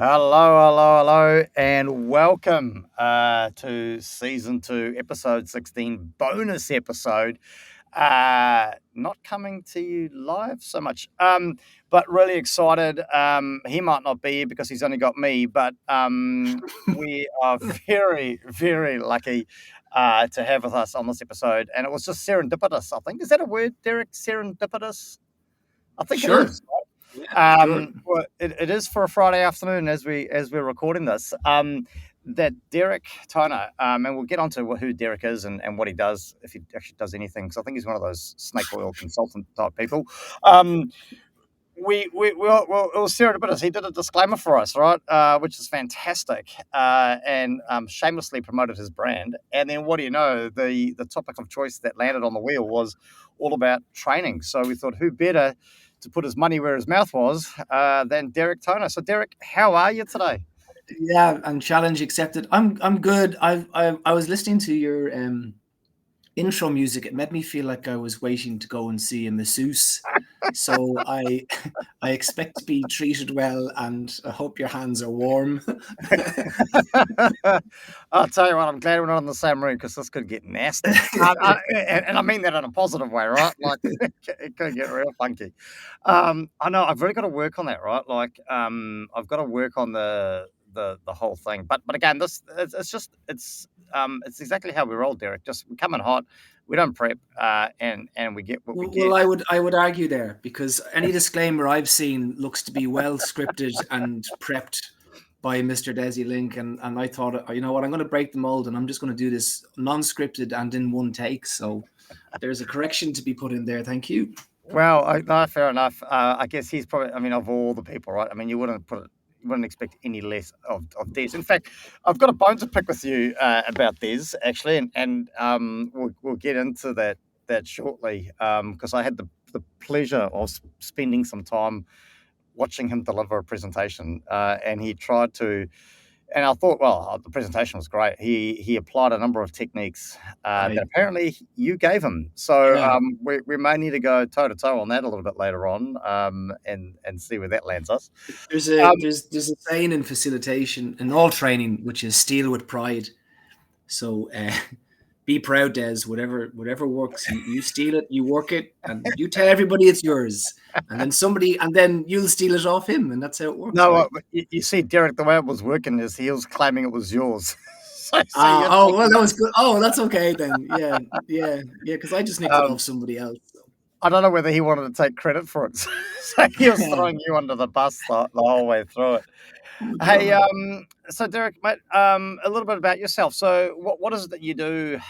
Hello, and welcome to season 2, episode 16, bonus episode. Not coming to you live so much, but really excited. He might not be here because he's only got me, but we are very, very lucky to have with us on this episode. And it was just serendipitous, I think. Is that a word, Derek? Serendipitous? I think it Sure. is. Sure. Well, it is for a Friday afternoon as we're recording this. That Derek Toner, and we'll get onto who Derek is and what he does, if he actually does anything. Because I think he's one of those snake oil consultant type people. It was serendipitous. He did a disclaimer for us, right? Which is fantastic, and shamelessly promoted his brand. And then, what do you know? The topic of choice that landed on the wheel was all about training. So we thought, who better to put his money where his mouth was than Derek Toner? So, Derek, how are you today? Yeah, and challenge accepted. I'm good. I was listening to your intro music. It made me feel like I was waiting to go and see a masseuse. So I I expect to be treated well, and I hope your hands are warm. I'll tell you what, I'm glad we're not in the same room because this could get nasty. And I mean that in a positive way, right? Like it could get real funky. I know I've really got to work on that, right? Like I've got to work on the whole thing. But again, this it's exactly how we roll, Derek. Just we come in hot, we don't prep, and we get what we Well, get. I would argue there because any disclaimer I've seen looks to be well scripted and prepped by Mr. Desi Link, and I thought, you know what, I'm going to break the mold and I'm just going to do this non-scripted and in one take. So there's a correction to be put in there. Thank you. Well, no, fair enough. I guess he's probably. I mean, of all the people, right? I mean, you wouldn't expect any less of Des. In fact, I've got a bone to pick with you about Des actually, and we'll get into that shortly because I had the pleasure of spending some time watching him deliver a presentation, and he tried to. And I thought, well, the presentation was great. He applied a number of techniques that Right. apparently you gave him. So Yeah. we may need to go toe to toe on that a little bit later on, and see where that lands us. Um, There's a saying in facilitation in all training, which is steal with pride. So be proud, Des. Whatever works, you steal it, you work it, and you tell everybody it's yours. And then you'll steal it off him, and that's how it works, no, right? you see, Derek, the way it was working is he was claiming it was yours. So Ah, you're oh well, taking. that was good. Oh, that's okay then. Yeah. Because I just nicked it Um, off somebody else. I don't know whether he wanted to take credit for it, so he was throwing you under the bus the whole way through it. Oh Hey, God. so Derek, mate, a little bit about yourself. So, what is it that you do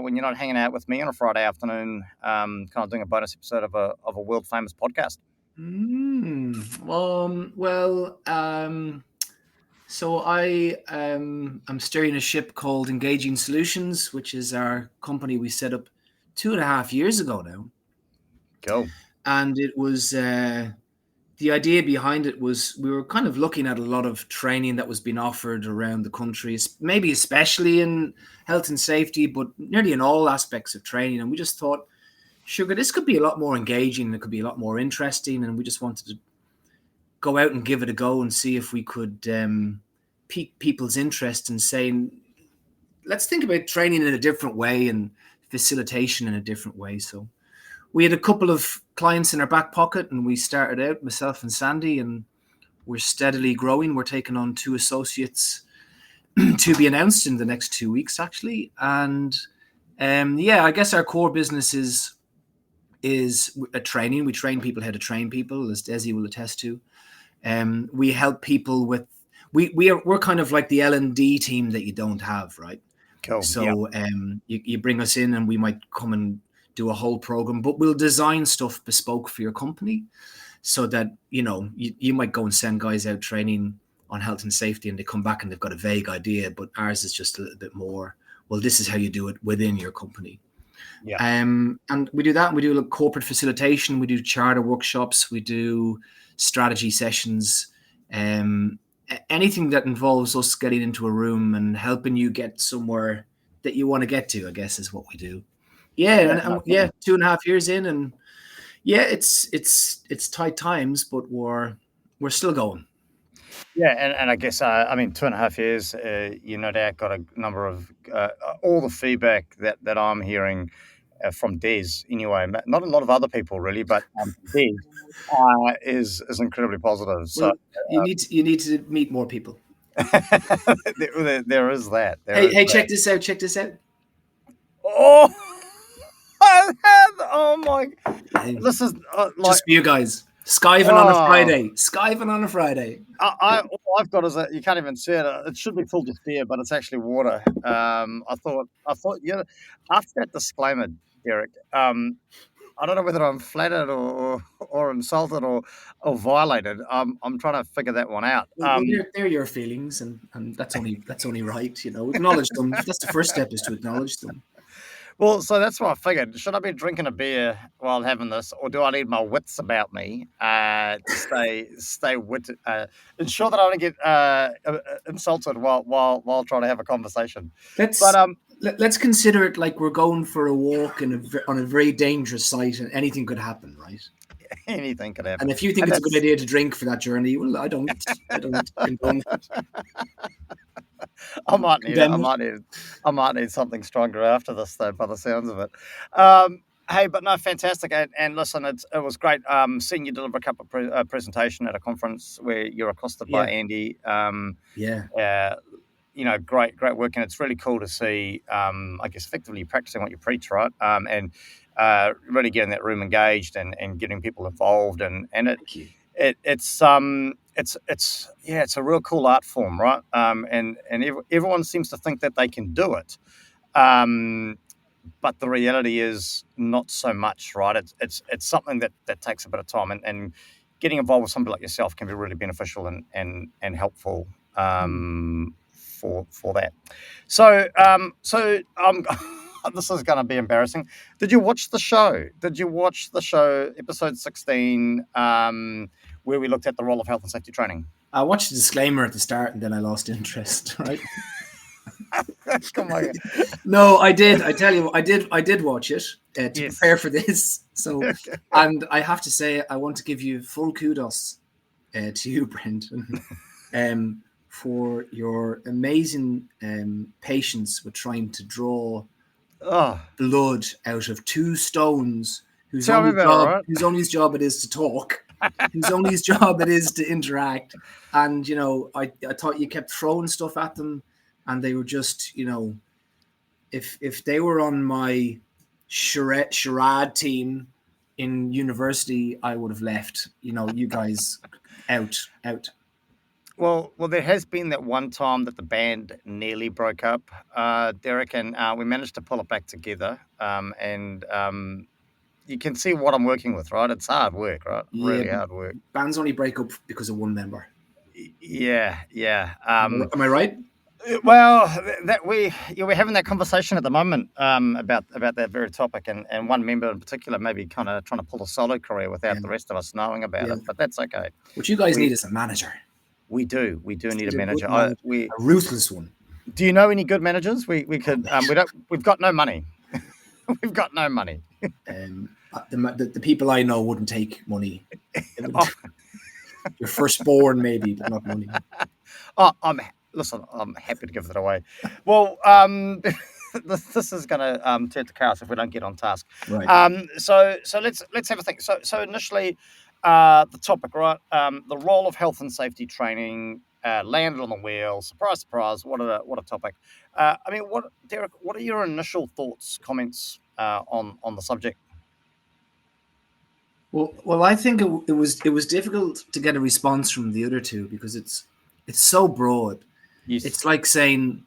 when you're not hanging out with me on a Friday afternoon, kind of doing a bonus episode of a world famous podcast? Well, so I'm steering a ship called Engaging Solutions, which is our company we set up 2.5 years ago now. Cool. And it was the idea behind it was we were kind of looking at a lot of training that was being offered around the country, maybe especially in health and safety, but nearly in all aspects of training. And we just thought, sugar, this could be a lot more engaging. It could be a lot more interesting. And we just wanted to go out and give it a go and see if we could pique people's interest in saying, let's think about training in a different way and facilitation in a different way. So we had a couple of clients in our back pocket and we started out, myself and Sandy, and we're steadily growing. We're taking on 2 associates to be announced in the next 2 weeks, actually. And I guess our core business is a training. We train people how to train people, as Desi will attest to. We help people with we're kind of like the L&D team that you don't have, right? Cool. So you bring us in and we might come and do a whole program, but we'll design stuff bespoke for your company so that, you might go and send guys out training on health and safety and they come back and they've got a vague idea, but ours is just a little bit more, well, this is how you do it within your company. Yeah. And we do that. We do corporate facilitation. We do charter workshops. We do strategy sessions. Anything that involves us getting into a room and helping you get somewhere that you want to get to, I guess, is what we do. Yeah, and 2.5 years in, and yeah, it's tight times, but we're still going. Yeah, and I guess I mean 2.5 years. You no doubt got a number of all the feedback that I'm hearing from Des anyway. Not a lot of other people really, but Des is incredibly positive. So Well, you need to meet more people. there is that. There Hey, is hey, that. check this out. Check this out. Oh, oh my! Hey, This is like just for you guys. Skiving on a oh. Friday. Skiving on a Friday. All I've got is you can't even see it. It should be filled with beer, but it's actually water. I thought, after that disclaimer, Derek, I don't know whether I'm flattered or insulted or violated. I'm trying to figure that one out. Well, they're your feelings, and that's only right. You know, acknowledge them. That's the first step, is to acknowledge them. Well, so that's what I figured. Should I be drinking a beer while having this, or do I need my wits about me to stay wit, ensure that I don't get insulted while trying to have a conversation? But Let's let's consider it like we're going for a walk on a very dangerous site, and anything could happen, right? anything could And happen, if you think and it's a good that's idea to drink for that journey, well, I don't condone that, I might need it. condemn it. I might need something stronger after this, though, by the sounds of it. Hey, but no, fantastic. And listen, it was great seeing you deliver a couple of presentation at a conference where you're accosted by Yeah, Andy. yeah. Uh, great work, and it's really cool to see. I guess effectively practicing what you preach, right? And really getting that room engaged and getting people involved, and Thank you. it's a real cool art form, right? And everyone seems to think that they can do it, um, but the reality is not so much, right? It's something that takes a bit of time, and getting involved with somebody like yourself can be really beneficial and helpful Mm. for that. So this is going to be embarrassing. Did you watch the show? Did you watch the show episode 16 where we looked at the role of health and safety training? I watched the disclaimer at the start, and then I lost interest. Right? Come on. No, I did. I tell you, I did. I did watch it to prepare Yes. for this. So, and I have to say, I want to give you full kudos to you, Brenton, for your amazing patience with trying to draw Oh, blood out of two stones tell me about it, right? whose only job it is to talk, whose only job it is to interact. And you know, I thought you kept throwing stuff at them, and they were just, you know, if they were on my charade team in university, I would have left. You know, you guys out. Well, there has been that one time that the band nearly broke up, Derek, and we managed to pull it back together. And you can see what I'm working with, right? It's hard work, right? Yeah, Really hard work. bands only break up because of one member. Yeah, yeah. Am I right? Well, that we're having that conversation at the moment about that very topic, and one member in particular maybe kind of trying to pull a solo career Yeah, without the rest of us knowing about yeah. it, but that's okay. What you guys We need is a manager. we do need a Need a good manager. manager, We a ruthless one. Do you know any good managers? We Oh, could mate. we don't we've got no money. We've got no money. The people I know wouldn't take money. They wouldn't. Oh, Your firstborn, maybe, but not money. oh, listen. I'm happy to give it away. Well, this is going to turn to chaos if we don't get on task. Right. So let's have a think. So initially, the topic, right? The role of health and safety training landed on the wheel. Surprise, surprise! What a topic. I mean, Derek? What are your initial thoughts, comments on the subject? Well, I think it was difficult to get a response from the other two because it's so broad. It's Yes. like saying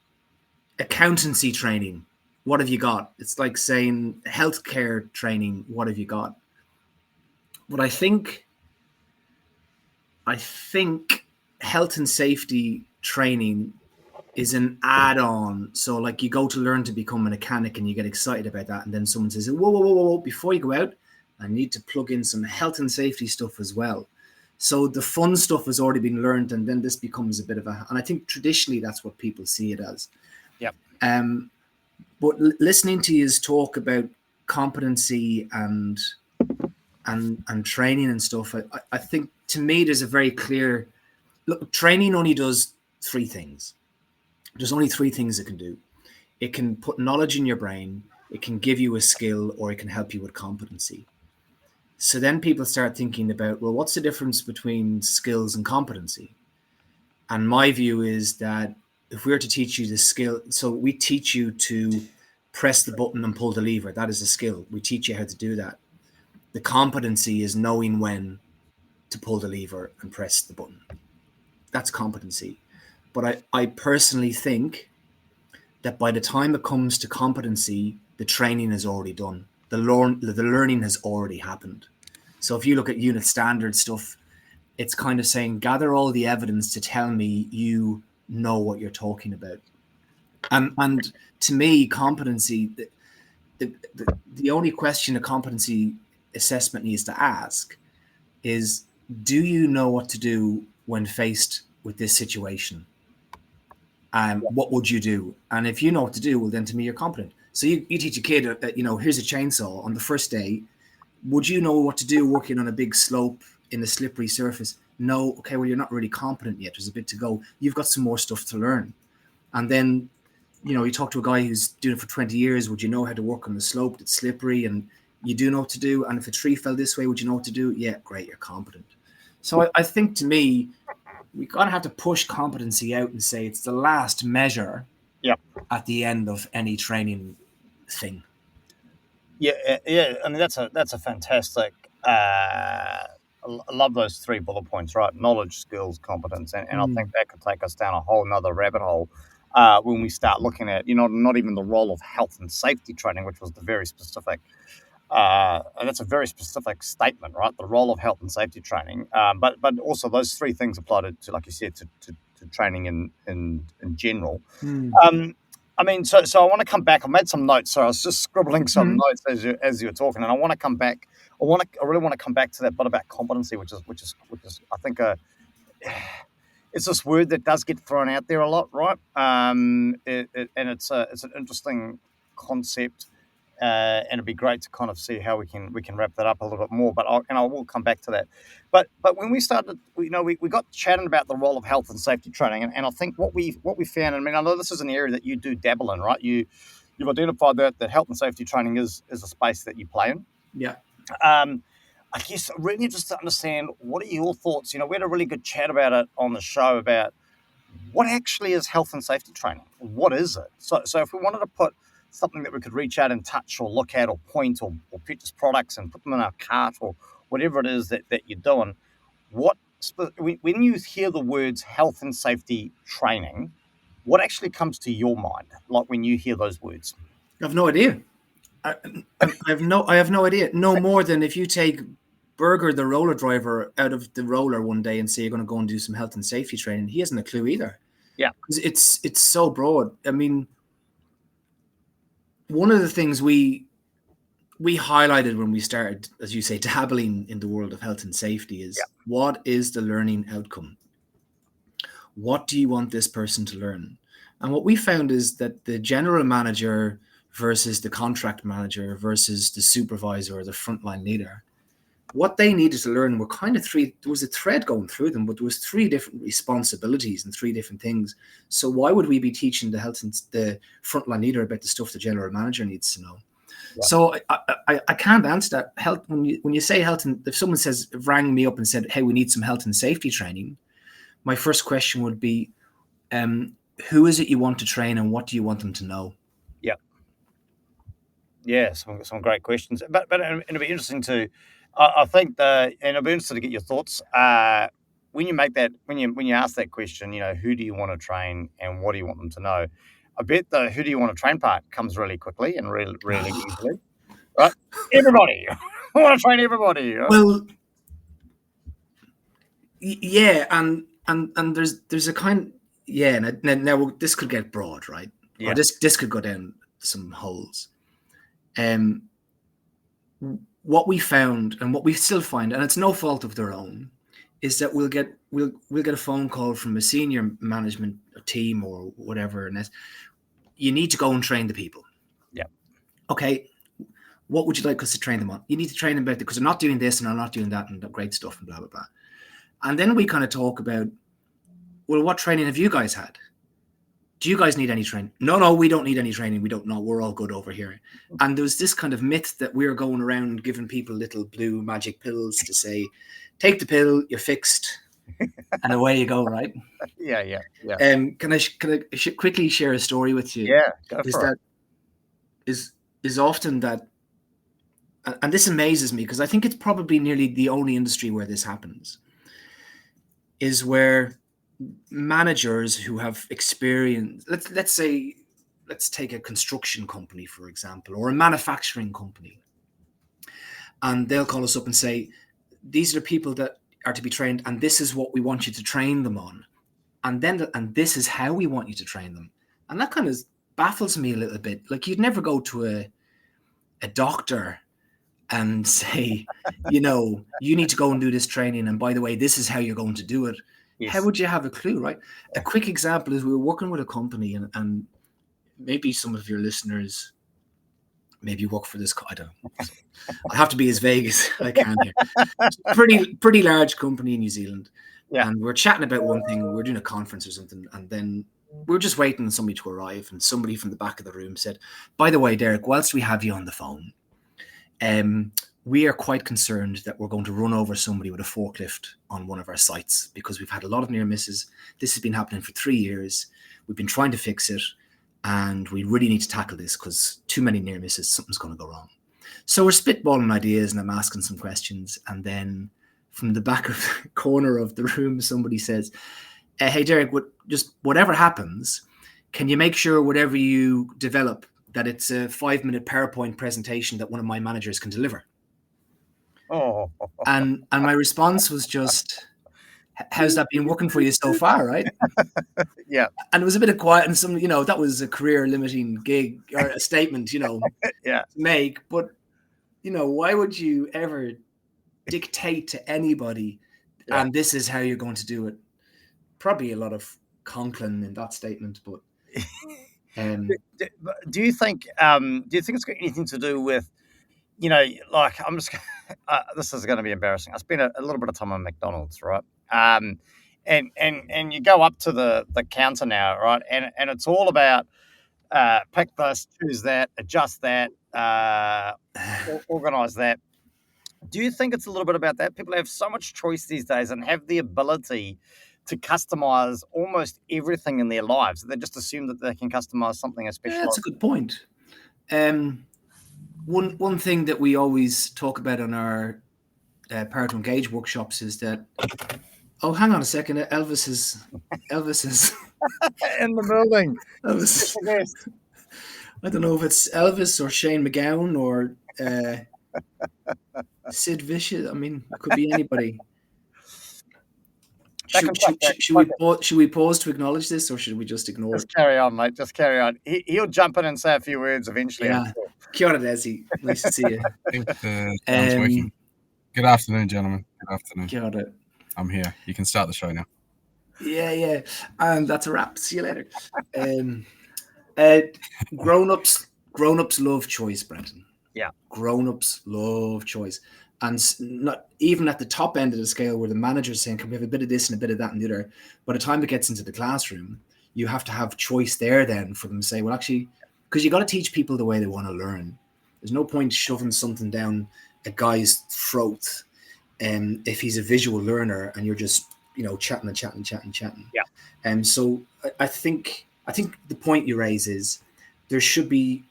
accountancy training. What have you got? It's like saying healthcare training. What have you got? But I think health and safety training is an add-on. So like you go to learn to become a mechanic and you get excited about that, and then someone says, whoa, before you go out, I need to plug in some health and safety stuff as well. So the fun stuff has already been learned, and then this becomes a bit of and I think traditionally that's what people see it as. Yep. But listening to you talk about competency and training and stuff, I think to me there's a very clear look, training only does three things. There's only three things it can do. It can put knowledge in your brain, it can give you a skill, or it can help you with competency. So then people start thinking about, well, what's the difference between skills and competency? And my view is that if we were to teach you the skill, so we teach you to press the button and pull the lever. That is a skill. We teach you how to do that. The competency is knowing when to pull the lever and press the button. That's competency. But I personally think that by the time it comes to competency, the training is already done. The learning has already happened. So if you look at unit standard stuff, it's kind of saying, gather all the evidence to tell me you know what you're talking about. And to me, competency, the only question a competency assessment needs to ask is, do you know what to do when faced with this situation? What would you do? And if you know what to do, well, then to me, you're competent. So you teach a kid, here's a chainsaw on the first day. Would you know what to do working on a big slope in a slippery surface? No. Okay, well, you're not really competent yet. There's a bit to go. You've got some more stuff to learn. And then, you talk to a guy who's doing it for 20 years. Would you know how to work on the slope that's slippery? And you do know what to do. And if a tree fell this way, would you know what to do? Yeah, great, you're competent. So I think, to me, we kind of have to push competency out and say it's the last measure at the end of any training thing. Yeah. I mean, that's a fantastic. I love those three bullet points, right? Knowledge, skills, competence, and I think that could take us down a whole nother rabbit hole when we start looking at, not even the role of health and safety training, which was the very specific. And that's a very specific statement, right? The role of health and safety training, but also those three things apply to like you said, to training in general. I mean, so I want to come back. I made some notes, so I was just scribbling some notes as you were talking, and I want to come back. I really want to come back to that bit about competency, which is I think it's this word that does get thrown out there a lot, right? And it's an interesting concept. And it'd be great to kind of see how we can wrap that up a little bit more. But I will come back to that. But when we started, we got chatting about the role of health and safety training, and I think what we found. I mean, I know this is an area that you do dabble in, right? You've identified that health and safety training is a space that you play in. Yeah. I guess really interested to understand, what are your thoughts? We had a really good chat about it on the show about what actually is health and safety training. What is it? So if we wanted to put something that we could reach out and touch or look at or point or purchase products and put them in our cart or whatever it is that you're doing, when you hear the words health and safety training, what actually comes to your mind, like when you hear those words? I have no idea. I have no idea. No more than if you take Berger, the roller driver, out of the roller one day and say you're going to go and do some health and safety training, he hasn't a clue either. Yeah, it's so broad. I mean, one of the things we highlighted when we started, as you say, dabbling in the world of health and safety is, what is the learning outcome? What do you want this person to learn? And what we found is that the general manager versus the contract manager versus the supervisor or the frontline leader, what they needed to learn were kind of three. There was a thread going through them, but there was three different responsibilities and three different things. So why would we be teaching the health and the frontline leader about the stuff the general manager needs to know? Yeah. So I can't answer that. Health, when you say health, and if someone rang me up and said, "Hey, we need some health and safety training," my first question would be, who is it you want to train, and what do you want them to know? Yeah, some great questions. But it'll be interesting to. I think and I'll be interested to get your thoughts. When you make that, when you ask that question, who do you want to train and what do you want them to know? I bet the who do you want to train part comes really quickly and really easily, right? Everybody, I want to train everybody. Right? Well, yeah, and there's a kind, yeah. Now this could get broad, right? Yeah. Or this could go down some holes. What we found and what we still find, and it's no fault of their own, is that we'll get a phone call from a senior management team or whatever, and you need to go and train the people. Yeah. Okay. What would you like us to train them on? You need to train them about it because they're not doing this and they're not doing that and the great stuff and blah blah blah. And then we kind of talk about, well, what training have you guys had? Do you guys need any training? No, we don't need any training. We don't know. We're all good over here. And there was this kind of myth that we're going around giving people little blue magic pills to say, take the pill, you're fixed, and away you go, right? Yeah. Can I quickly share a story with you? Yeah, go for it. Is often that, and this amazes me because I think it's probably nearly the only industry where this happens, is where managers who have experience, let's take a construction company, for example, or a manufacturing company, and they'll call us up and say, these are the people that are to be trained, and this is what we want you to train them on, and this is how we want you to train them. And that kind of baffles me a little bit. Like, you'd never go to a doctor and say, you need to go and do this training, and by the way, this is how you're going to do it. Yes. How would you have a clue, right? A quick example is we were working with a company, and maybe some of your listeners maybe work for this. I don't know. I have to be as vague as I can here. It's a pretty large company in New Zealand. Yeah. And we're chatting about one thing. We're doing a conference or something, and then we're just waiting on somebody to arrive, and somebody from the back of the room said, by the way, Derek, whilst we have you on the phone, we are quite concerned that we're going to run over somebody with a forklift on one of our sites because we've had a lot of near misses. This has been happening for 3 years. We've been trying to fix it, and we really need to tackle this because too many near misses, something's going to go wrong. So we're spitballing ideas, and I'm asking some questions, and then from the back of the corner of the room, somebody says, hey, Derek, just whatever happens, can you make sure whatever you develop that it's a 5-minute PowerPoint presentation that one of my managers can deliver? Oh. And my response was just, how's that been working for you so far, right? Yeah. And it was a bit of quiet, and that was a career limiting gig or a statement, yeah, to make. But, why would you ever dictate to anybody, and this is how you're going to do it? Probably a lot of conklin in that statement, but do you think it's got anything to do with, like, I'm just this is going to be embarrassing. I spent a little bit of time on McDonald's, right? And you go up to the counter now, right? And it's all about pick this, choose that, adjust that, organize that. Do you think it's a little bit about that? People have so much choice these days and have the ability to customize almost everything in their lives. They just assume that they can customize something especially. Yeah, that's a good point. One thing that we always talk about on our Power to Engage workshops is that, oh, hang on a second, Elvis is in the building. Elvis. I don't know if it's Elvis or Shane McGowan or Sid Vicious. I mean, it could be anybody. Should we pause to acknowledge this, or should we just ignore it? Just carry on, mate. Just carry on. He'll jump in and say a few words eventually. Yeah. Kia ora, Desi. Nice to see you. Working. Good afternoon, gentlemen. Good afternoon. Kia ora. I'm here. You can start the show now. Yeah. And that's a wrap. See you later. Grown-ups love choice, Brenton. Yeah. Grown-ups love choice. And not even at the top end of the scale where the manager's saying, can we have a bit of this and a bit of that and the other? By the time it gets into the classroom, you have to have choice there then for them to say, well, actually, because you got to teach people the way they want to learn. There's no point shoving something down a guy's throat if he's a visual learner and you're just, chatting. Yeah. And so I think the point you raise is there should be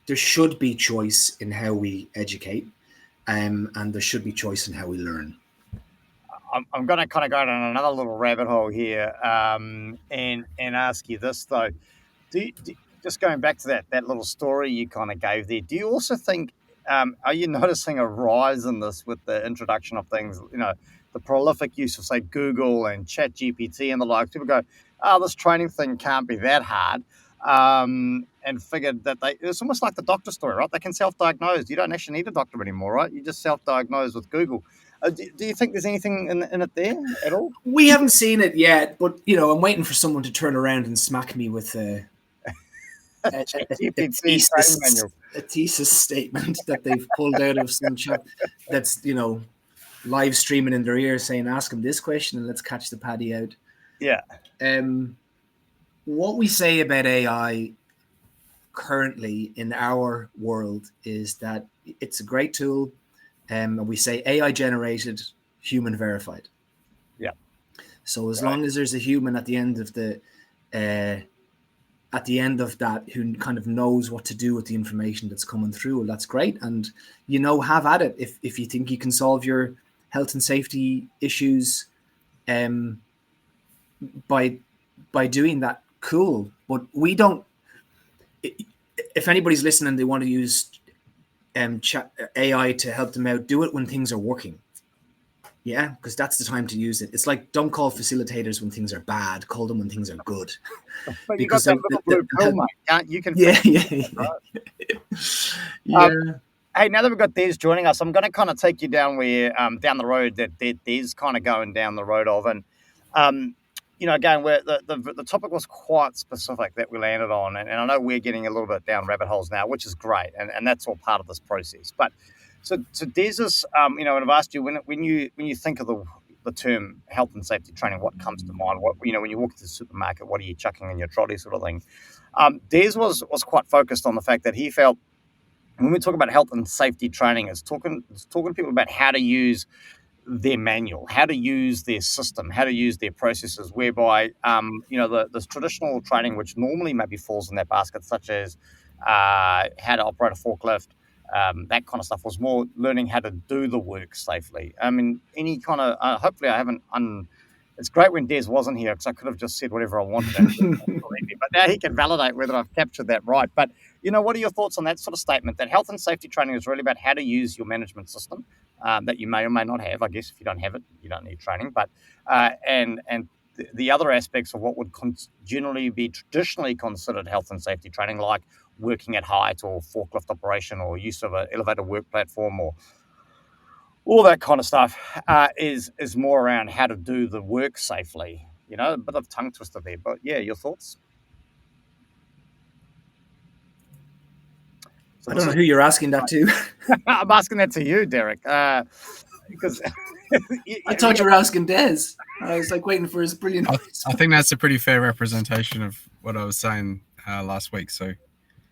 choice in how we educate. And there should be choice in how we learn. I'm going to kind of go down another little rabbit hole here and ask you this, though. Just going back to that little story you kind of gave there, do you also think, are you noticing a rise in this with the introduction of things, the prolific use of, say, Google and ChatGPT and the like? People go, this training thing can't be that hard. And figured that it's almost like the doctor story, right? They can self-diagnose. You don't actually need a doctor anymore, right? You just self-diagnose with Google. Do you think there's anything in it there at all? We haven't seen it yet, but, I'm waiting for someone to turn around and smack me with a thesis statement that they've pulled out of some chat that's, live streaming in their ear saying, ask them this question and let's catch the paddy out. Yeah. what we say about AI currently in our world is that it's a great tool, and we say AI generated, human verified. Yeah. So as long as there's a human at the end of that who kind of knows what to do with the information that's coming through, well, that's great. And have at it if you think you can solve your health and safety issues by doing that, cool. But we don't. If anybody's listening, they want to use AI to help them out, do it when things are working. Yeah, because that's the time to use it. It's like, don't call facilitators when things are bad. Call them when things are good. But you got that little blue pill, mate. You can. Yeah. Hey, now that we've got Des joining us, I'm going to kind of take you down down the road that Des kind of going down the road of, and again, where the topic was quite specific that we landed on, and I know we're getting a little bit down rabbit holes now, which is great, and that's all part of this process. But so Des is, and I've asked you when you think of the term health and safety training, what comes to mind? What when you walk to the supermarket, what are you chucking in your trolley, sort of thing? Des was quite focused on the fact that he felt when we talk about health and safety training, it's talking to people about how to use their manual, how to use their system, how to use their processes, whereby, the traditional training, which normally maybe falls in that basket, such as how to operate a forklift, that kind of stuff, was more learning how to do the work safely. I mean, any kind of, hopefully I haven't, it's great when Des wasn't here because I could have just said whatever I wanted. But now he can validate whether I've captured that right. But, what are your thoughts on that sort of statement, that health and safety training is really about how to use your management system that you may or may not have? I guess if you don't have it, you don't need training. But and the other aspects of what would generally be traditionally considered health and safety training, like working at height or forklift operation or use of an elevator work platform or all that kind of stuff, is more around how to do the work safely. A bit of tongue twister there, but yeah, your thoughts? So I don't know who you're asking that to. I'm asking that to you, Derek, because I thought you were asking Des. I was like waiting for his brilliant. I think that's a pretty fair representation of what I was saying last week. So,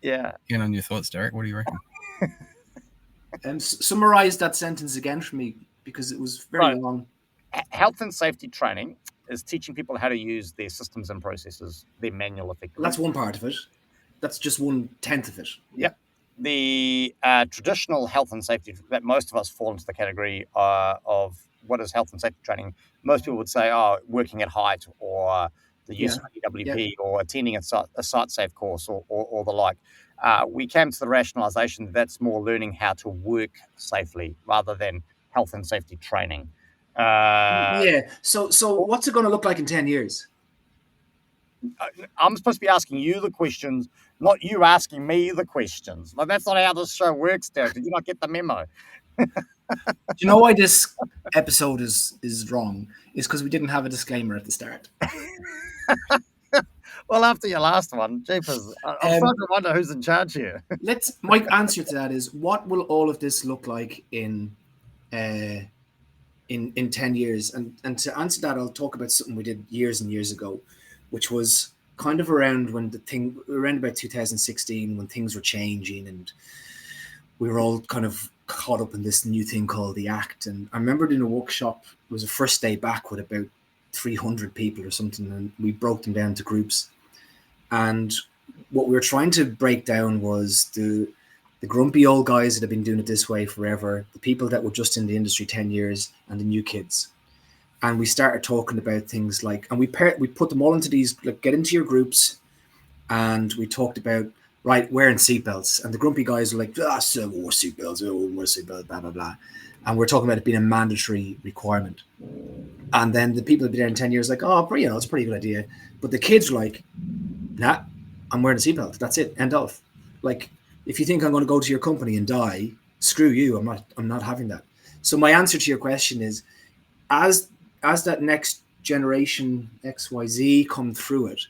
yeah, in on your thoughts, Derek. What do you reckon? Summarize that sentence again for me, because it was very long. Health and safety training is teaching people how to use their systems and processes, their manual effectively. That's one part of it. That's just 1/10 of it. Yep. The traditional health and safety, that most of us fall into the category of what is health and safety training. Most people would say, working at height, or the use of EWP, or attending a site safe course, or the like. We came to the rationalization that that's more learning how to work safely rather than health and safety training. So what's it going to look like in 10 years? I'm supposed to be asking you the questions, not you asking me the questions. Like, that's not how this show works, Derek. Did you not get the memo? Do you know why this episode is wrong? It's because we didn't have a disclaimer at the start. Well, after your last one, jeepers, I'm starting to wonder who's in charge here. My answer to that is, what will all of this look like in 10 years? And to answer that, I'll talk about something we did years and years ago, which was kind of around about 2016, when things were changing and we were all kind of caught up in this new thing called the ACT. And I remember doing a workshop. It was the first day back with about 300 people or something, and we broke them down to groups. And what we were trying to break down was the grumpy old guys that have been doing it this way forever, the people that were just in the industry 10 years, and the new kids. And we started talking about things like, and we put them all into these, like, get into your groups, and we talked about, wearing seatbelts. And the grumpy guys were like, so more seatbelts, more seatbelts, blah, blah, blah. And we're talking about it being a mandatory requirement. And then the people that have been there in 10 years, like, it's a pretty good idea. But the kids were like, nah, I'm wearing a seatbelt. That's it. End of. Like, if you think I'm going to go to your company and die, screw you. I'm not having that. So my answer to your question is, as that next generation XYZ come through it,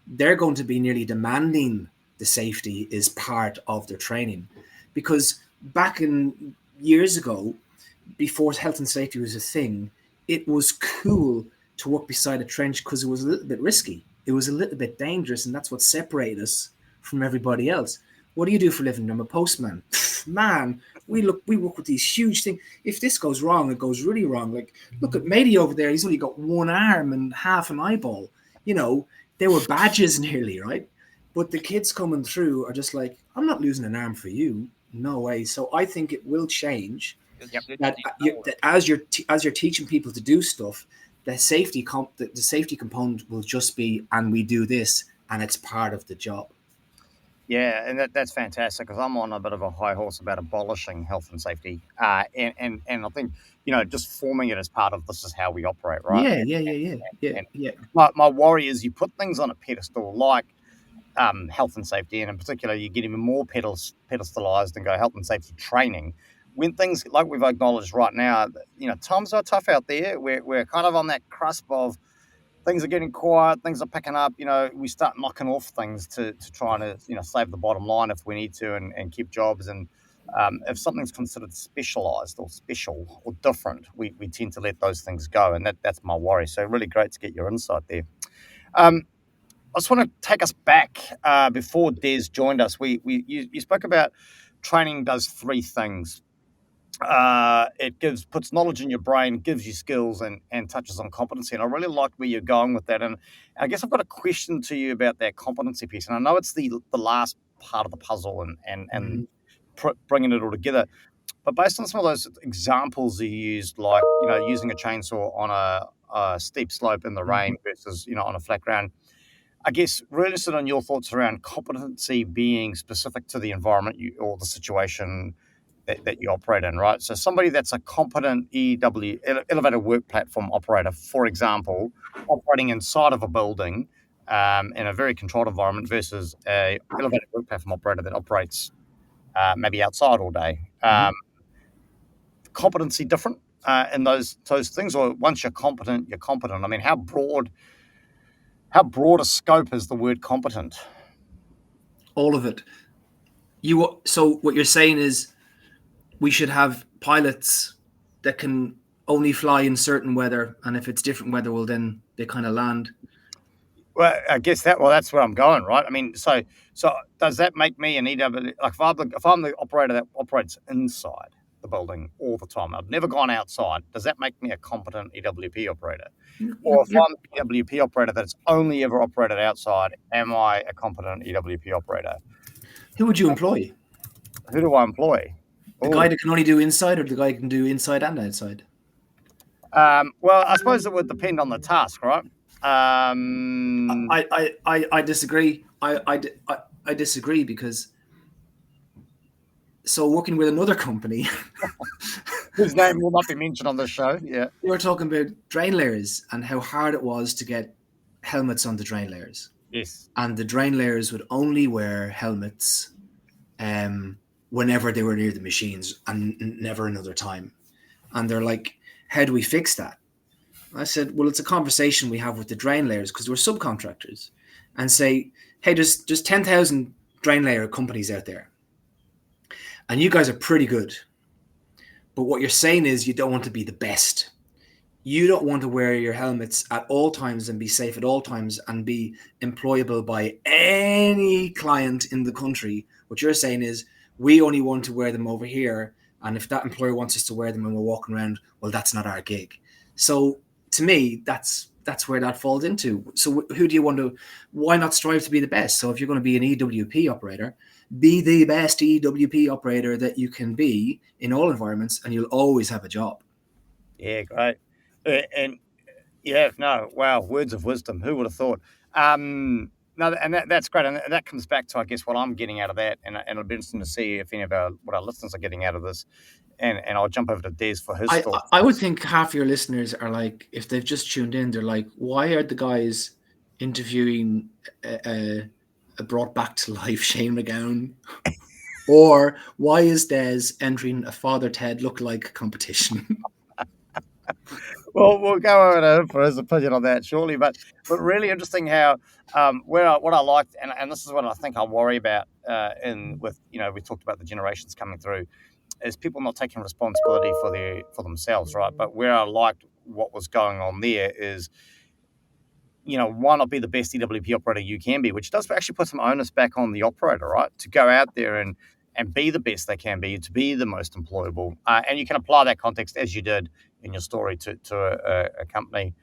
they're going to be nearly demanding the safety is part of their training. Because back in years ago, before health and safety was a thing, it was cool to work beside a trench because it was a little bit risky. It was a little bit dangerous, and that's what separated us from everybody else. What do you do for a living? I'm a postman. Man, we work with these huge things. If this goes wrong, it goes really wrong. Like, look at Matey over there. He's only got one arm and half an eyeball. You know, they were badges nearly, right? But the kids coming through are just like, I'm not losing an arm for you. No way. So I think it will change Yep. that as you're teaching people to do stuff, the safety component will just be, and we do this, and it's part of the job. Yeah, and that's fantastic because I'm on a bit of a high horse about abolishing health and safety, and I think just forming it as part of this is how we operate, right? Yeah. My worry is you put things on a pedestal like health and safety, and in particular, you get even more pedestalized and go health and safety training. When things like we've acknowledged right now, times are tough out there. We're kind of on that cusp of things are getting quiet, things are picking up. We start knocking off things to try to save the bottom line if we need to and keep jobs. And if something's considered specialized or special or different, we tend to let those things go, and that's my worry. So really great to get your insight there. I just want to take us back before Des joined us. You spoke about training does three things. It puts knowledge in your brain, gives you skills, and touches on competency. And I really like where you're going with that. And I guess I've got a question to you about that competency piece. And I know it's the last part of the puzzle and bringing it all together. But based on some of those examples you used, like using a chainsaw on a steep slope in the rain versus on a flat ground, I guess really interested on your thoughts around competency being specific to the environment or the situation that you operate in, right? So somebody that's a competent elevated work platform operator, for example, operating inside of a building in a very controlled environment versus a elevated work platform operator that operates maybe outside all day. Competency different in those things, or once you're competent, you're competent. I mean, how broad a scope is the word competent? All of it. So what you're saying is we should have pilots that can only fly in certain weather, and if it's different weather, well, then they kind of land. Well, I guess that's where I'm going, right? I mean, so does that make me an EW? Like if I'm the operator that operates inside the building all the time, I've never gone outside. Does that make me a competent EWP operator? Or if I'm an EWP operator that's only ever operated outside, am I a competent EWP operator? Who would you employ? Who do I employ? The guy that can only do inside, or the guy who can do inside and outside? Well, I suppose it would depend on the task, right? I disagree. I disagree because working with another company whose name will not be mentioned on the show. Yeah, we were talking about drain layers and how hard it was to get helmets on the drain layers. Yes, and the drain layers would only wear helmets whenever they were near the machines and never another time. And they're like, how do we fix that? I said, well, it's a conversation we have with the drain layers because we're subcontractors, and say, hey, there's 10,000 drain layer companies out there, and you guys are pretty good. But what you're saying is you don't want to be the best. You don't want to wear your helmets at all times and be safe at all times and be employable by any client in the country. What you're saying is we only want to wear them over here. And if that employer wants us to wear them and we're walking around, well, that's not our gig. So to me, that's where that falls into. So why not strive to be the best? So if you're going to be an EWP operator, be the best EWP operator that you can be in all environments, and you'll always have a job. Yeah, great. And wow, words of wisdom. Who would have thought? No, and that's great, and that comes back to, I guess, what I'm getting out of that, and it'll be interesting to see if any of what our listeners are getting out of this. And I'll jump over to Des for his thoughts. I would think half your listeners are like, if they've just tuned in, they're like, why are the guys interviewing a brought back to life Shane McGowan? Or why is Des entering a Father Ted lookalike competition? Well, we'll go over to him for his opinion on that shortly. But really interesting how what I liked, and this is what I think I worry about we talked about the generations coming through, is people not taking responsibility for themselves, right? But where I liked what was going on there is, why not be the best EWP operator you can be, which does actually put some onus back on the operator, right? To go out there and be the best they can be, to be the most employable. And you can apply that context, as you did in your story, to a company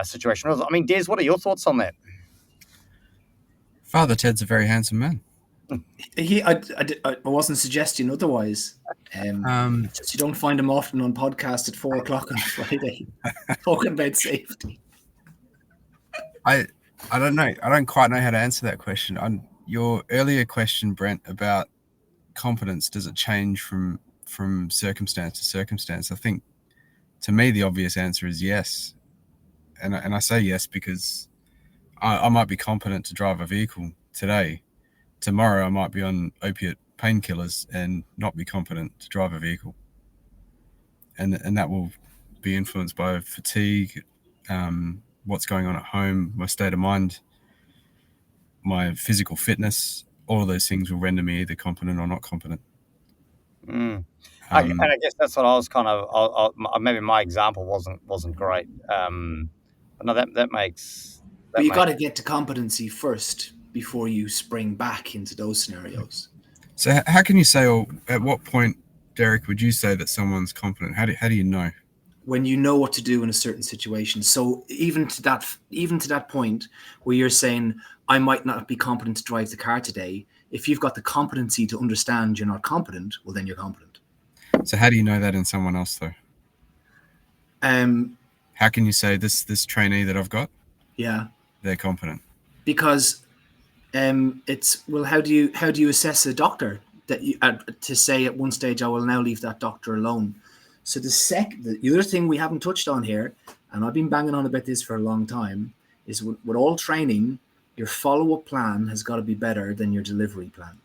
situation. I mean, Des, what are your thoughts on that? Father Ted's a very handsome man. I wasn't suggesting otherwise. Just you don't find him often on podcast at 4:00 on Friday talking about safety. I don't know. I don't quite know how to answer that question. On your earlier question, Brent, about competence, does it change from circumstance to circumstance? I think, to me, the obvious answer is yes. And I say yes because I might be competent to drive a vehicle today. Tomorrow, I might be on opiate painkillers and not be competent to drive a vehicle. And that will be influenced by fatigue, what's going on at home, my state of mind, my physical fitness. All of those things will render me either competent or not competent. And I guess that's what I was kind of. Maybe my example wasn't great. No, that makes. But you got to get to competency first before you spring back into those scenarios. So how can you say, or at what point, Derek, would you say that someone's competent? How do you know? When you know what to do in a certain situation. So even to that point where you're saying, I might not be competent to drive the car today, if you've got the competency to understand you're not competent, well, then you're competent. So how do you know that in someone else, though? How can you say this trainee that I've got? Yeah, they're competent. Because it's, well, how do you assess a doctor that you to say at one stage, I will now leave that doctor alone? So the other thing we haven't touched on here, and I've been banging on about this for a long time, is with all training, your follow-up plan has got to be better than your delivery plan.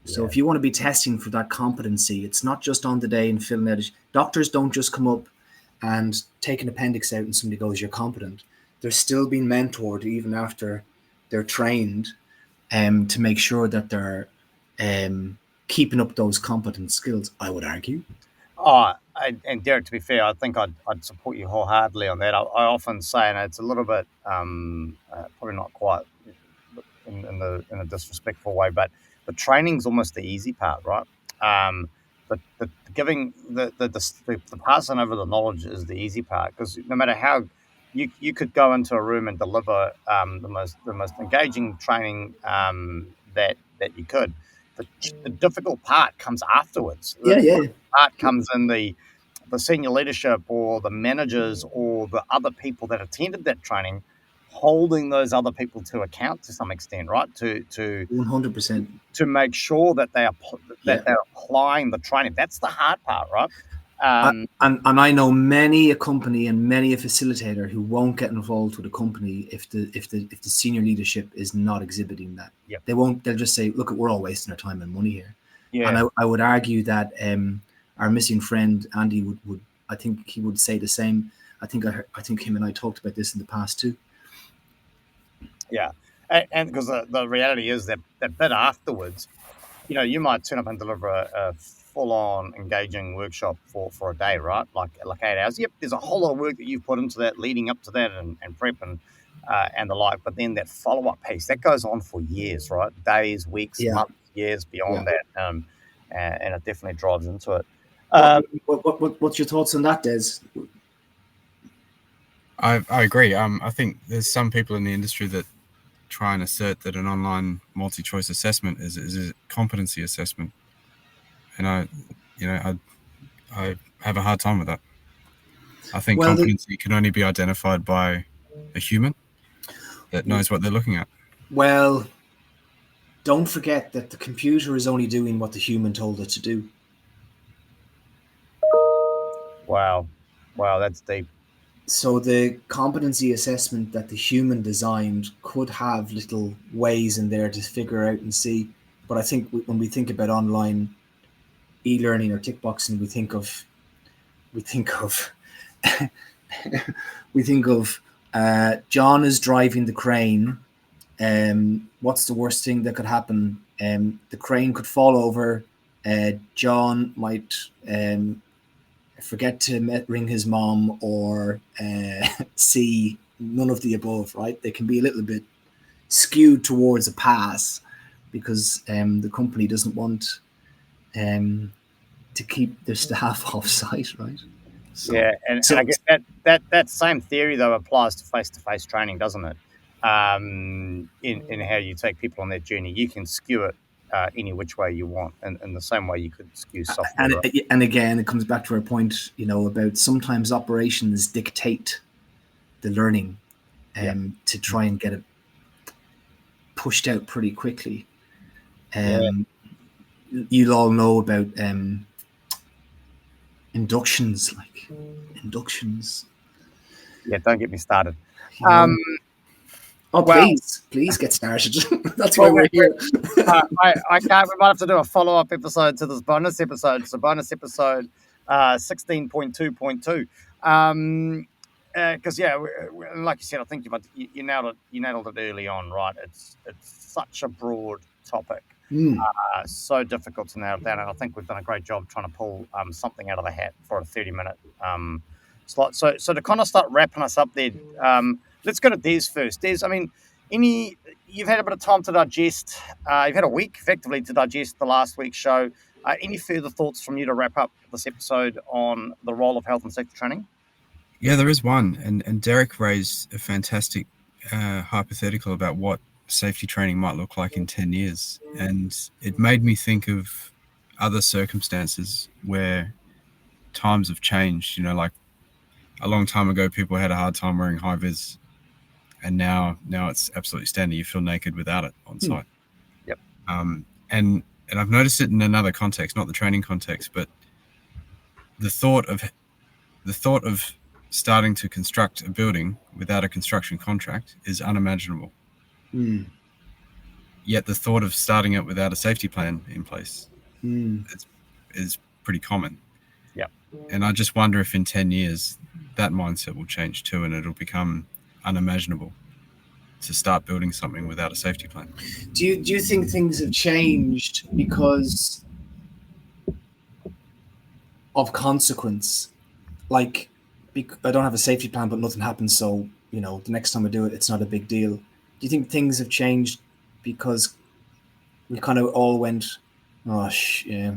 So if you want to be testing for that competency, it's not just on the day and filling out. Doctors don't just come up and take an appendix out and somebody goes, you're competent. They're still being mentored even after they're trained to make sure that they're keeping up those competent skills, I would argue. And Derek, to be fair, I think I'd support you wholeheartedly on that. I often say, and it's a little bit probably not quite in a disrespectful way, but the training's almost the easy part, right? The giving the passing over the knowledge is the easy part, because no matter how you could go into a room and deliver the most engaging training that you could. The difficult part comes afterwards. The part comes in the senior leadership or the managers or the other people that attended that training, holding those other people to account to some extent, right? To 100%. To make sure that they're applying the training. That's the hard part, right? And I know many a company and many a facilitator who won't get involved with a company if the senior leadership is not exhibiting that. Yep. They won't. They'll just say, "Look, we're all wasting our time and money here." Yeah. And I would argue that our missing friend Andy would I think he would say the same. I think him and I talked about this in the past too. Yeah, and because the reality is that bit afterwards, you might turn up and deliver a full-on engaging workshop for a day, right? Like 8 hours. Yep, there's a whole lot of work that you've put into that, leading up to that, and prep and the like. But then that follow-up piece that goes on for years, right? Days, weeks, months, years beyond that, and it definitely drives into it. What's your thoughts on that, Des? I agree. I think there's some people in the industry that try and assert that an online multi-choice assessment is a competency assessment, and I have a hard time with that. I think competency can only be identified by a human that knows what they're looking at. Well, don't forget that the computer is only doing what the human told it to do. Wow, that's deep. So the competency assessment that the human designed could have little ways in there to figure out and see. But I think when we think about online e-learning or tick boxing, we think of John is driving the crane. What's the worst thing that could happen? The crane could fall over. John might forget to ring his mom, or C, none of the above, right? They can be a little bit skewed towards a pass because the company doesn't want to keep their staff off site, right? So, Yeah, and I guess that same theory though applies to face training, doesn't it? In how you take people on their journey, you can skew it any which way you want, and in the same way you could skew software. and again, it comes back to our point, about sometimes operations dictate the learning, to try and get it pushed out pretty quickly. You'll all know about inductions. Yeah, don't get me started. Please get started. That's why we're here. I can't. We might have to do a follow-up episode to this bonus episode. It's a bonus episode 16.2.2. Because like you said, I think you nailed it. You nailed it early on, right? It's such a broad topic, so difficult to nail down, and I think we've done a great job trying to pull something out of the hat for a 30-minute slot. So to kind of start wrapping us up there, let's go to Des first. Des, I mean, you've had a bit of time to digest. You've had a week effectively to digest the last week's show. Any further thoughts from you to wrap up this episode on the role of health and safety training? Yeah, there is one, and Derek raised a fantastic hypothetical about what safety training might look like in 10 years, and it made me think of other circumstances where times have changed. Like a long time ago, people had a hard time wearing high vis, and now it's absolutely standard. You feel naked without it on site. Yep. And I've noticed it in another context, not the training context, but the thought of starting to construct a building without a construction contract is unimaginable. Yet the thought of starting it without a safety plan in place is pretty common. Yeah. And I just wonder if in 10 years that mindset will change too, and it'll become unimaginable to start building something without a safety plan. Do you think things have changed because of consequence? Like, I don't have a safety plan, but nothing happens, so the next time I do it, it's not a big deal. Do you think things have changed because we kind of all went, oh, yeah,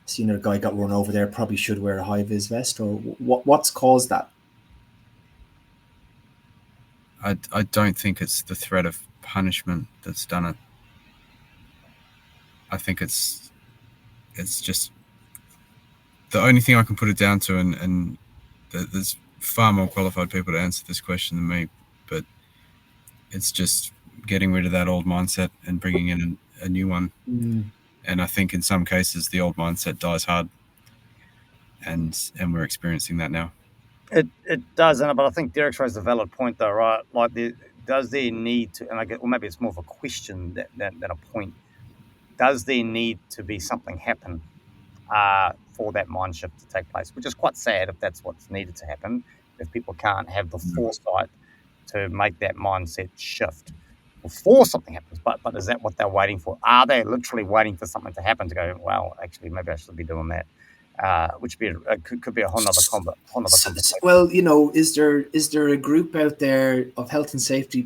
seen a guy got run over there, probably should wear a high vis vest, or what's caused that? I don't think it's the threat of punishment that's done it. I think it's just the only thing I can put it down to, and there's far more qualified people to answer this question than me, but it's just getting rid of that old mindset and bringing in a new one. And I think in some cases the old mindset dies hard, and we're experiencing that now. It does, but I think Derek's raised a valid point though, right? Like, does there need to, and I get, or maybe it's more of a question than a point. Does there need to be something happen for that mind shift to take place? Which is quite sad if that's what's needed to happen. If people can't have the foresight to make that mindset shift before something happens, but is that what they're waiting for? Are they literally waiting for something to happen to go, well, actually, maybe I should be doing that? Which could be a whole nother conversation. Well, is there a group out there of health and safety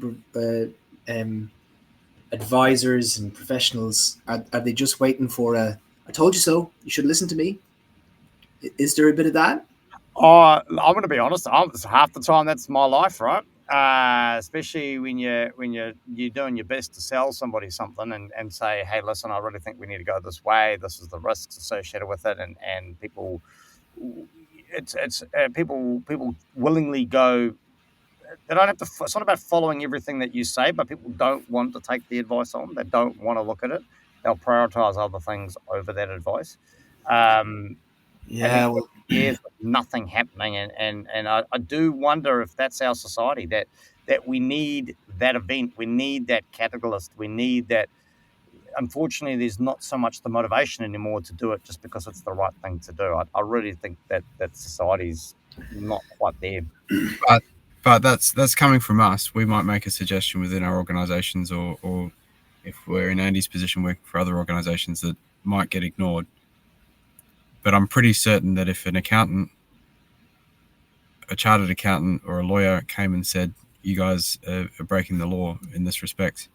advisors and professionals? Are they just waiting for I told you so, you should listen to me? Is there a bit of that? I'm going to be honest. Half the time that's my life, right? Especially when you're doing your best to sell somebody something and say, hey, listen, I really think we need to go this way. This is the risks associated with it, and people, people willingly go. They don't have to. It's not about following everything that you say, but people don't want to take the advice on. They don't want to look at it. They'll prioritize other things over that advice. Yeah, well, there's nothing happening, and I do wonder if that's our society, that we need that event, we need that catalyst, we need that. Unfortunately, there's not so much the motivation anymore to do it just because it's the right thing to do. I really think that society's not quite there. But that's coming from us. We might make a suggestion within our organisations, or if we're in Andy's position, working for other organisations, that might get ignored. but I'm pretty certain that if an accountant, a chartered accountant or a lawyer came and said, you guys are breaking the law in this respect,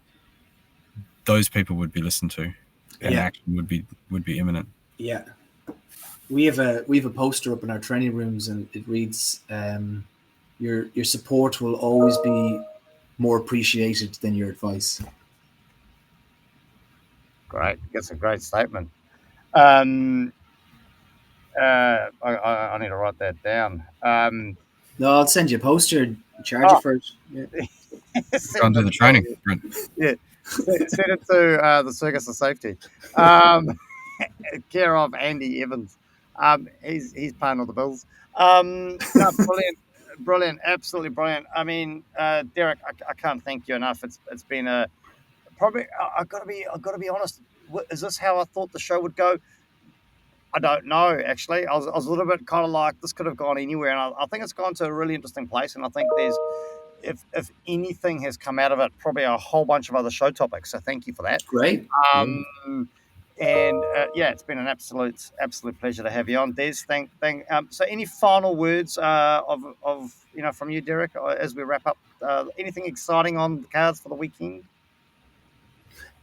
those people would be listened to, and action would be imminent. Yeah. We have a poster up in our training rooms, and it reads, your support will always be more appreciated than your advice. Great. That's a great statement. I need to write that down. No, I'll send you a poster. Charge you for it. Yeah. Go and do the training, Brent. Yeah, send it to the Circus of Safety, care of Andy Evans. He's paying all the bills. No, brilliant, absolutely brilliant. I mean, Derek, I can't thank you enough. It's been a probably. I've got to be honest. Is this how I thought the show would go? I don't know, actually. I was a little bit kind of like, this could have gone anywhere, and I think it's gone to a really interesting place. And I think there's, if anything has come out of it, probably a whole bunch of other show topics. So thank you for that. Great. And it's been an absolute pleasure to have you on, Des. So any final words of from you, Derek, as we wrap up? Anything exciting on the cards for the weekend?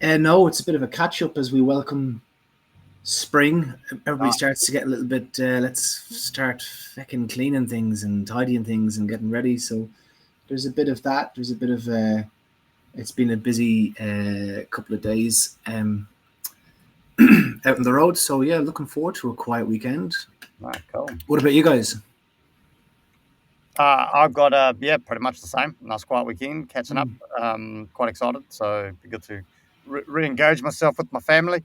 No, it's a bit of a catch up as we welcome spring. Everybody starts to get a little bit, let's start fucking cleaning things and tidying things and getting ready. So there's a bit of that. There's a bit of, it's been a busy couple of days out on the road. So yeah, looking forward to a quiet weekend. Right, cool. What about you guys? I've got pretty much the same. Nice quiet weekend, catching up. Quite excited. So it'd be good to re-engage myself with my family.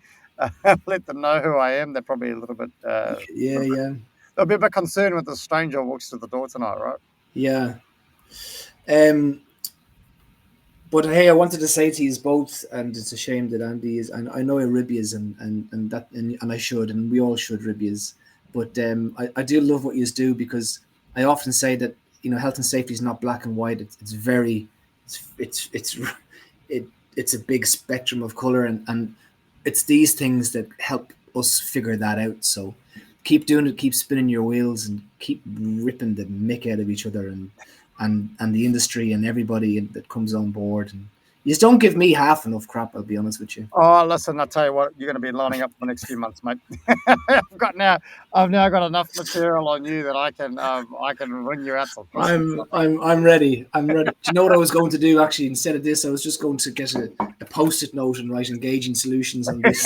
Let them know who I am. They're probably a little bit. They'll be a bit concerned when the stranger walks to the door tonight, right? Yeah. But hey, I wanted to say to you both, and it's a shame that Andy is. And I know I rib yous, and I should, and we all should rib yous. But I do love what yous do, because I often say that health and safety is not black and white. It's a big spectrum of color, and it's these things that help us figure that out. So keep doing it, keep spinning your wheels, and keep ripping the mick out of each other and the industry and everybody that comes on board. And you just don't give me half enough crap, I'll be honest with you. Oh, listen, I'll tell you what, you're going to be lining up for the next few months, mate. I've now got enough material on you that I can ring you out. I'm ready. I'm ready. Do you know what I was going to do, actually? Instead of this, I was just going to get a post-it note and write engaging solutions on this.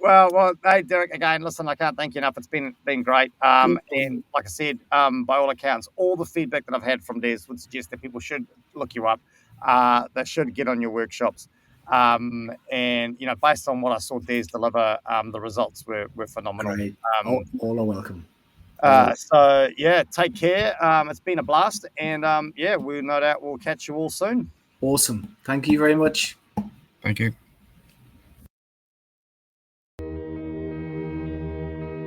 Well, hey, Derek, again, listen, I can't thank you enough. It's been great. And like I said, by all accounts, all the feedback that I've had from Des would suggest that people should look you up. They should get on your workshops. And, based on what I saw Des deliver, the results were phenomenal. Right. All are welcome. So, yeah, take care. It's been a blast. And, we no doubt will catch you all soon. Awesome. Thank you very much. Thank you.